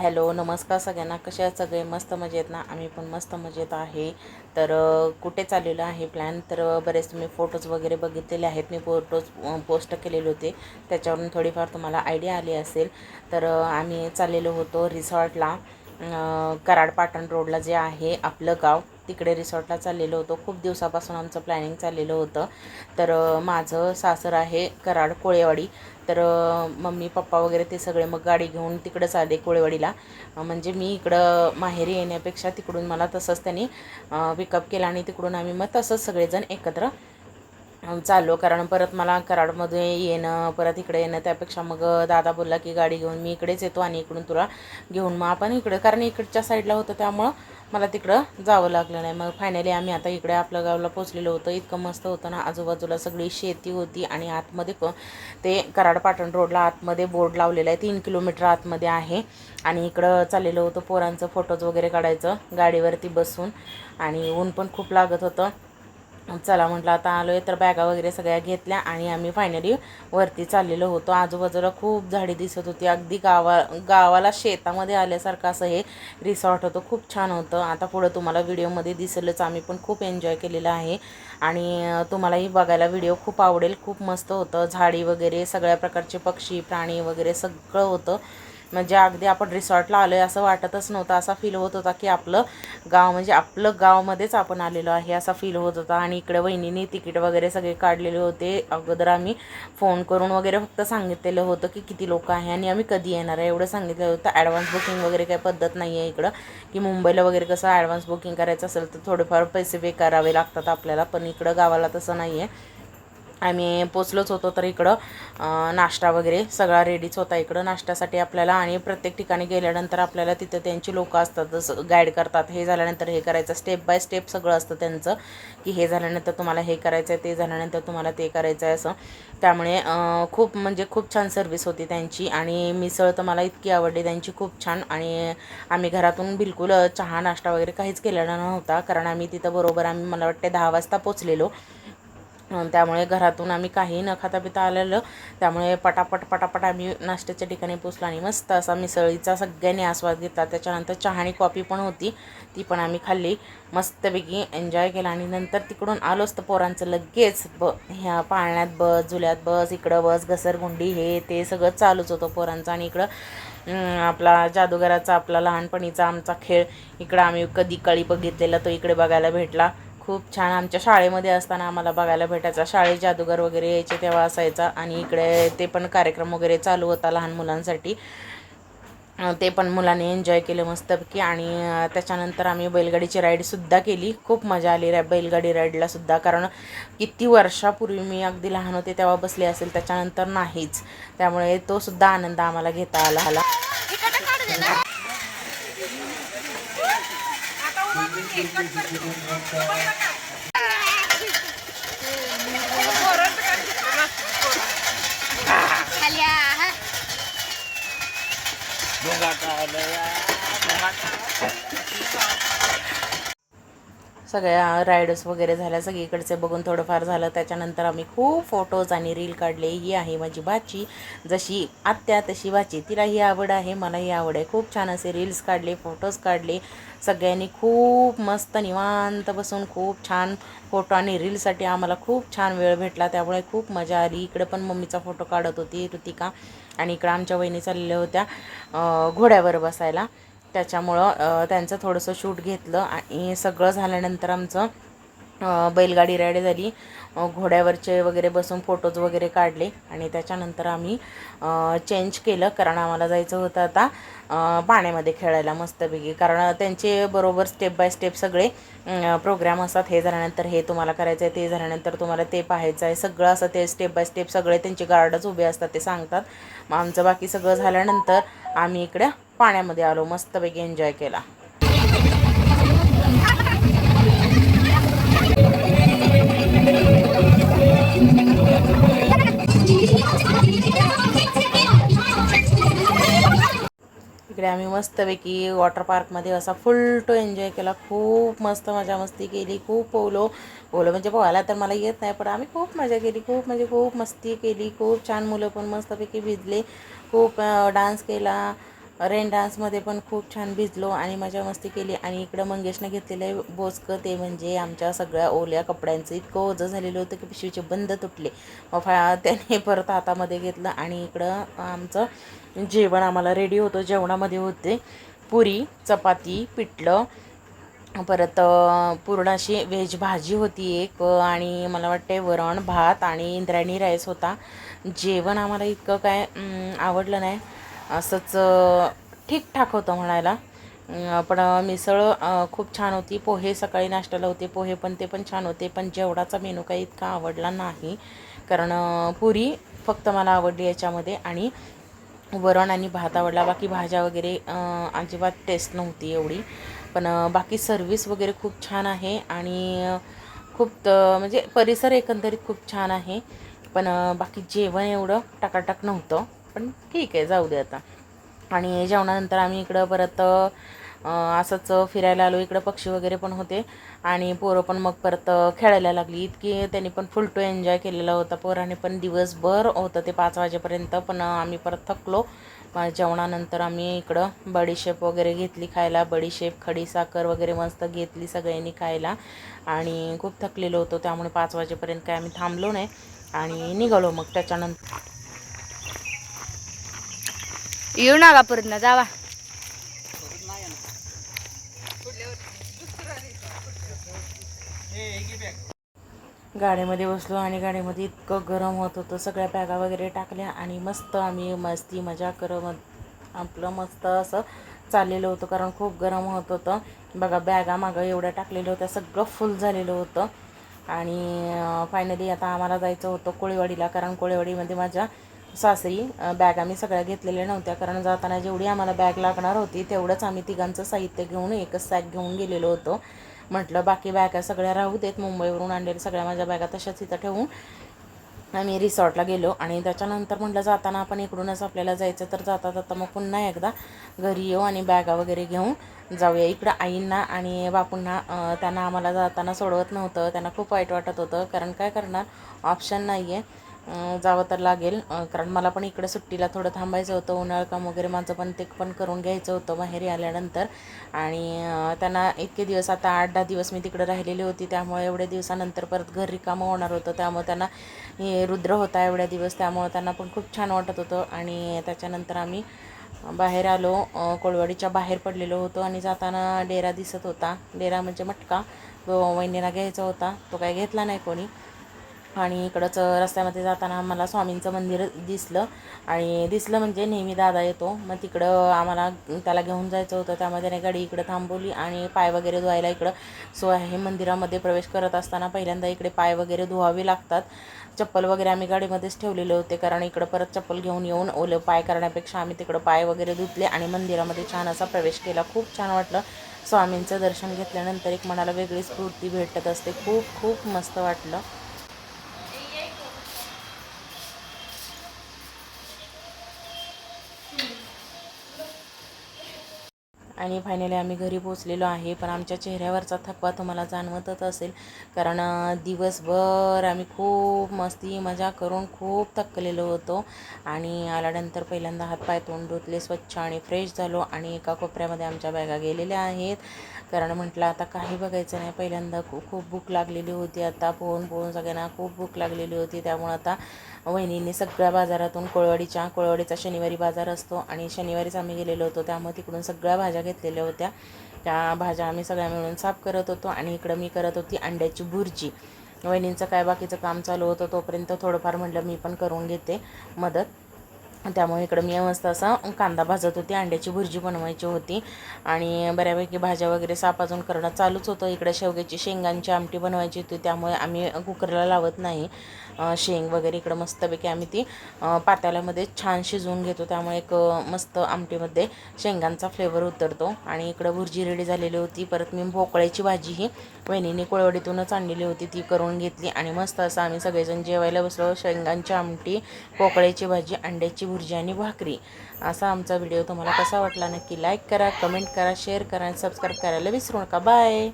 Hello नमस्कार सगळ्यांना. कशा आहेत सगळे? मस्त मजेत ना? आम्ही पण मस्त मजेत आहे. तर कुठे चाललेलं आहे प्लॅन, तर बरेच तुम्ही फोटोज वगैरे बघितलेले आहेत. मी फोटोज पोस्ट केलेले होते, त्याच्यावरून थोडीफार तुम्हाला आयडिया आली असेल. तर आम्ही चाललेलो होतो रिसॉर्टला, कराड पाटण रोडला जे आहे आपलं गाव, तिकडे रिसॉर्टला चाललेलो होतो. खूप दिवसापासून आमचं प्लॅनिंग चाललेलं होतं. तर माझं सासर आहे कराड कोळेवाडी. तर मम्मी पप्पा वगैरे ते सगळे मग गाडी घेऊन तिकडंच आले कोळेवाडीला. म्हणजे मी इकडं माहेरी येण्यापेक्षा तिकडून मला तसंच त्यांनी पिकअप केलं आणि तिकडून आम्ही मग तसंच सगळेजण एकत्र चाललो. कारण परत मला कराडमध्ये येणं परत इकडे येणं, त्यापेक्षा मग दादा बोलला की गाडी घेऊन मी इकडेच येतो आणि इकडून तुला घेऊन मग आपण इकडे, कारण इकडच्या साईडला होतं त्यामुळं मला तिकडं जावं लागलं नाही. मग फायनली आम्ही आता इकडे आपल्या गावाला पोचलेलो होतो. इतकं मस्त होतं ना, आजूबाजूला सगळी शेती होती आणि आतमध्ये ते कराड पाटण रोडला आतमध्ये बोर्ड लावलेला आहे, 3 किलोमीटर आतमध्ये आहे. आणि इकडं चाललेलं होतं पोरांचं फोटोज वगैरे काढायचं गाडीवरती बसून, आणि ऊन पण खूप लागत होतं. चला म्हटलं आता आलो आहे, तर बॅगा वगैरे सगळ्या घेतल्या आणि आम्ही फायनली वरती चाललेलो होतो. आजूबाजूला खूप झाडी दिसत होती, अगदी गावाला शेतामध्ये आल्यासारखं असं हे रिसॉर्ट होतं. खूप छान होतं. आता पुढं तुम्हाला व्हिडिओमध्ये दिसेलच. आम्ही पण खूप एन्जॉय केलेलं आहे आणि तुम्हालाही बघायला व्हिडिओ खूप आवडेल. खूप मस्त होतं. झाडी वगैरे सगळ्या प्रकारचे पक्षी प्राणी वगैरे सगळं होतं. म्हणजे अगदी आपण रिसॉर्टला आलो आहे असं वाटतच नव्हतं. असा फील होत होता की आपलं गाव म्हणजे आपलं गावामध्येच आपण आलेलो आहे असा फील होत होता. आणि इकडे वहिनीने तिकीट वगैरे सगळे काढलेले होते. अगोदर आम्ही फोन करून वगैरे फक्त सांगितलेलं होतं की किती लोक आहे आणि आम्ही कधी येणार आहे एवढं सांगितलं होतं. ॲडव्हान्स बुकिंग वगैरे काही पद्धत नाही आहे इकडं, की मुंबईला वगैरे कसं ॲडव्हान्स बुकिंग करायचं असेल तर थोडेफार पैसे पे करावे लागतात आपल्याला, पण इकडं गावाला तसं नाही आहे. आम्ही पोचलोच होतो तर इकडं नाश्ता वगैरे सगळा रेडीच होता इकडं नाश्त्यासाठी आपल्याला. आणि प्रत्येक ठिकाणी गेल्यानंतर आपल्याला तिथं त्यांची लोकं असतात, गाईड करतात. हे झाल्यानंतर हे करायचं, स्टेप बाय स्टेप सगळं असतं त्यांचं, की हे झाल्यानंतर तुम्हाला हे करायचं आहे, ते झाल्यानंतर तुम्हाला ते करायचं आहे असं. त्यामुळे खूप म्हणजे खूप छान सर्विस होती त्यांची. आणि मिसळ तर मला इतकी आवडली त्यांची, खूप छान. आणि आम्ही घरातून बिलकुल चहा नाश्ता वगैरे काहीच केलेला नव्हता, कारण आम्ही तिथं बरोबर मला वाटते 10 वाजता पोचलेलो. त्यामुळे घरातून आम्ही काही न खाता पिता आलेलं. त्यामुळे पटापट आम्ही नाश्त्याच्या ठिकाणी पोचलो आणि मस्त असा मिसळीचा सगळ्यांनी आस्वाद घेतला. त्याच्यानंतर चहा आणि कॉफी पण होती, ती पण आम्ही खाल्ली. मस्तपैकी एन्जॉय केला आणि नंतर तिकडून आलोच तर पोरांचं लगेच ह्या पाळण्यात बस, झुल्यात बस, इकडं बस, घसरगुंडी हे ते सगळं चालूच होतं पोरांचं. आणि इकडं आपला जादूगाराचा आपला लहानपणीचा आमचा खेळ इकडं आम्ही कधी कळी बघितलेला तो इकडे बघायला भेटला. खूप छान. आमच्या शाळेमध्ये असताना आम्हाला बघायला भेटायचा. शाळेत जादूगार वगैरे यायचे तेव्हा असायचा. आणि इकडे ते पण कार्यक्रम वगैरे चालू होता लहान मुलांसाठी, ते पण मुलांनी एन्जॉय केलं मस्तपैकी. आणि त्याच्यानंतर आम्ही बैलगाडीची राईडसुद्धा केली. खूप मजा आली बैलगाडी राईडलासुद्धा, कारण किती वर्षापूर्वी मी अगदी लहान होते तेव्हा बसले असेल, त्याच्यानंतर नाहीच. त्यामुळे तो सुद्धा आनंद आम्हाला घेता आला. सगळ्या राईड्स वगैरे झाल्या, सगळीकडचे बघून थोडंफार झालं. त्याच्यानंतर आम्ही खूप फोटोज आणि रील काढले. ही आहे माझी बाची, जशी आत्या तशी बाची, तिलाही आवड आहे मलाही आवड आहे. खूप छान असे रील्स काढले, फोटोज काढले सगळ्यांनी. खूप मस्त निवांत बसून खूप छान फोटो आणि रीलसाठी आम्हाला खूप छान वेळ भेटला, त्यामुळे खूप मजा आली. इकडे पण मम्मीचा फोटो काढत होती ऋतिका, आणि इकडं आमच्या वहिनी चाललेल्या होत्या घोड्यावर बसायला, त्याच्यामुळं त्यांचं थोडंसं शूट घेतलं. आणि सगळं झाल्यानंतर आमचं बैलगाडी राईड झाली. घोड्यावरचे वगैरे बसून फोटोज वगैरे काढले. आणि त्याच्यानंतर आम्ही चेंज केलं, कारण आम्हाला जायचं होतं आता पाण्यामध्ये खेळायला मस्तपैकी, कारण त्यांचे बरोबर स्टेप बाय स्टेप सगळे प्रोग्राम असतात. हे झाल्यानंतर हे तुम्हाला करायचं आहे, ते झाल्यानंतर तुम्हाला ते पाहायचं आहे, सगळं असं ते स्टेप बाय स्टेप सगळे त्यांचे गार्डच उभे असतात, ते सांगतात. मग आमचं बाकी सगळं झाल्यानंतर आम्ही इकडे पाण्यामध्ये आलो, मस्तपैकी एन्जॉय केला. इकडे आम्ही मस्तपैकी वॉटर पार्कमध्ये असा फुल टू एन्जॉय केला. खूप मस्त मजा मस्ती केली. खूप पोहलो म्हणजे पोहायला तर मला येत नाही, पण आम्ही खूप मजा केली. खूप म्हणजे खूप मस्ती केली. खूप छान मुलं पण मस्तपैकी भिजले. खूप डान्स केला. रेन डान्समध्ये पण खूप छान भिजलो आणि मजा मस्ती केली. आणि इकडं मंगेशनं घेतलेलं बोचकं, ते म्हणजे आमच्या सगळ्या ओल्या कपड्यांचं इतकं ओझं झालेलं होतं की पिशवीचे बंद तुटले. मग त्याने परत हातामध्ये घेतलं. आणि इकडं आमचं जेवण आम्हाला रेडी होतं. जेवणामध्ये होते पुरी, चपाती, पिठलं, परत पूर्ण अशी व्हेज भाजी होती एक, आणि मला वाटते वरण भात आणि इंद्रायणी राईस होता. जेवण आम्हाला इतकं काय आवडलं नाही, असंच ठीकठाक होतं म्हणायला. पण मिसळ खूप छान होती. पोहे सकाळी नाश्त्याला होते पोहे, पण ते पण छान होते. पण जेवणाचा मेनू काही इतका आवडला नाही, कारण पुरी फक्त मला आवडली याच्यामध्ये, आणि वरण आणि भात आवडला. बाकी भाज्या वगैरे अजिबात टेस्ट नव्हती एवढी. पण बाकी सर्विस वगैरे खूप छान आहे. आणि खूप म्हणजे परिसर एकंदरीत खूप छान आहे. पण बाकी जेवण एवढं टकाटक नव्हतं, पण ठीक आहे, जाऊ दे आता. आणि जेवणानंतर आम्ही इकडं परत असंच फिरायला आलो. इकडं पक्षी वगैरे पण होते आणि पोरं पण मग परत खेळायला लागली. इतकी त्यांनी पण फुल टू एन्जॉय केलेला होता. पोराने पण दिवसभर होतं ते 5 वाजेपर्यंत. पण आम्ही परत थकलो. जेवणानंतर आम्ही इकडं बडीशेप वगैरे घेतली खायला. बडीशेप, खडीसाखर वगैरे मस्त घेतली सगळ्यांनी खायला. आणि खूप थकलेलो होतो, त्यामुळे 5 वाजेपर्यंत काय आम्ही थांबलो नाही आणि निघालो मग त्याच्यानंतर. येऊ नका परत ना, जावा. गाडीमध्ये बसलो आणि गाडीमध्ये इतकं गरम होत होतं. सगळ्या बॅगा वगैरे टाकल्या आणि मस्त आम्ही मस्ती मजा करत आपलं मस्त असं चाललेलं होतं, कारण खूप गरम होत होतं. बघा, बॅगा मागं एवढ्या टाकलेल्या होत्या, सगळं फुल झालेलं होतं. आणि फायनली आता आम्हाला जायचं होतं कोळीवाडीला, कारण कोळीवाडीमध्ये माझ्या सासरी बॅगा मी सगळ्या घेतलेल्या नव्हत्या, कारण जाताना जेवढी आम्हाला बॅग लागणार होती तेवढंच आम्ही तिघांचं साहित्य घेऊन एकच सॅक घेऊन गेलेलो होतो. म्हटलं बाकी बॅगा सगळ्या राहू देत, मुंबईवरून आणलेल्या सगळ्या माझ्या बॅगा तशाच इथं ठेवून आम्ही रिसॉर्टला गेलो. आणि त्याच्यानंतर म्हटलं जाताना आपण इकडूनच आपल्याला जायचं, तर जाता जाता मग पुन्हा एकदा घरी येऊ आणि बॅगा वगैरे घेऊन जाऊया. इकडं आईंना आणि बापूंना त्यांना आम्हाला जाताना सोडवत नव्हतं. त्यांना खूप वाईट वाटत होतं, कारण काय करणार, ऑप्शन नाही आहे, जावं तर लागेल. कारण मला पण इकडं सुट्टीला थोडं थांबायचं होतं. उन्हाळं काम वगैरे माझं पण ते पण करून घ्यायचं होतं माहेरी आल्यानंतर. आणि त्यांना इतके दिवस, आता 8-10 दिवस मी तिकडं राहिलेली होती, त्यामुळे एवढ्या दिवसानंतर परत घर रिकामं होणार होतं. त्यामुळे त्यांना हे रुद्र होता एवढ्या दिवस, त्यामुळे त्यांना पण खूप छान वाटत होतं. आणि त्याच्यानंतर आम्ही बाहेर आलो, कोळवाडीच्या बाहेर पडलेलो होतो. आणि जाताना डेरा दिसत होता, डेरा म्हणजे मटका, तो वहिनीला घ्यायचा होता, तो काही घेतला नाही कोणी. आणि इकडंच रस्त्यामध्ये जाताना आम्हाला स्वामींचं मंदिर दिसलं. आणि दिसलं म्हणजे नेहमी दादा येतो, मग तिकडं आम्हाला त्याला घेऊन जायचं होतं. त्यामध्ये त्याने गाडी इकडं थांबवली आणि पाय वगैरे धुवायला इकडं सोय आहे. मंदिरामध्ये प्रवेश करत असताना पहिल्यांदा इकडे पाय वगैरे धुवावे लागतात. चप्पल वगैरे आम्ही गाडीमध्येच ठेवलेले होते, कारण इकडं परत चप्पल घेऊन येऊन ओलं पाय करण्यापेक्षा आम्ही तिकडं पाय वगैरे धुतले आणि मंदिरामध्ये छान असा प्रवेश केला. खूप छान वाटलं. स्वामींचं दर्शन घेतल्यानंतर एक मनाला वेगळी स्फूर्ती भेटत असते. खूप खूप मस्त वाटलं. आणि फायनली आम्ही घरी पोचलेलो आहे. पण आमच्या चेहऱ्यावरचा थकवा तुम्हाला जाणवतच असेल, कारण दिवसभर आम्ही खूप मस्ती मजा करून खूप थकलेलो होतो. आणि आल्यानंतर पहिल्यांदा हातपाय तोंड धुतले, स्वच्छ आणि फ्रेश झालो. आणि एका कोपऱ्यामध्ये आमच्या बॅगा गेलेल्या आहेत, कारण म्हटलं आता काही बघायचं नाही. पहिल्यांदा खूप भूक लागलेली होती, आता पोहून पोहून सगळ्यांना खूप भूक लागलेली होती. त्यामुळं आता वहिनींनी सगळ्या बाजारातून कोळवाडीचा शनिवारी बाजार असतो आणि शनिवारीच आम्ही गेलेलो होतो, त्यामुळे तिकडून सगळ्या भाज्या घेतलेल्या होत्या. त्या भाज्या आम्ही सगळ्या मिळून साफ करत होतो. आणि इकडं मी करत होती अंड्याची भुर्जी. वहिनींचं काय बाकीचं काम चालू होतं, तोपर्यंत थोडंफार म्हटलं मी पण करून घेते मदत. त्यामुळे इकडं मी मस्त असा कांदा भाजत होती, अंड्याची भुर्जी बनवायची होती. आणि बऱ्यापैकी भाज्या वगैरे साफ अजून करणं चालूच होतं. इकडं शेवग्याची शेंगांची आमटी बनवायची होती, त्यामुळे आम्ही कुकरला लावत नाही. शेंग वगैरे इकडं मस्तपैकी आम्ही ती पातेल्यामध्ये छान शिजवून घेतो, त्यामुळे एक मस्त आमटीमध्ये शेंगांचा फ्लेवर उतरतो. आणि इकडं भुर्जी रेडी झालेली होती. परत मी भोपळ्याची भाजी ही वहिनीने कोळवडीतूनच आणलेली होती, ती करून घेतली. आणि मस्त असं आम्ही सगळेजण जेवायला बसलो. शेंगांची आमटी, पोकळ्याची भाजी, अंड्याची भुर्जी आणि भाकरी. असा आमचा व्हिडिओ तुम्हाला कसा वाटला नक्की लाईक करा, कमेंट करा, शेअर करा आणि सबस्क्राईब करायला विसरू नका. बाय.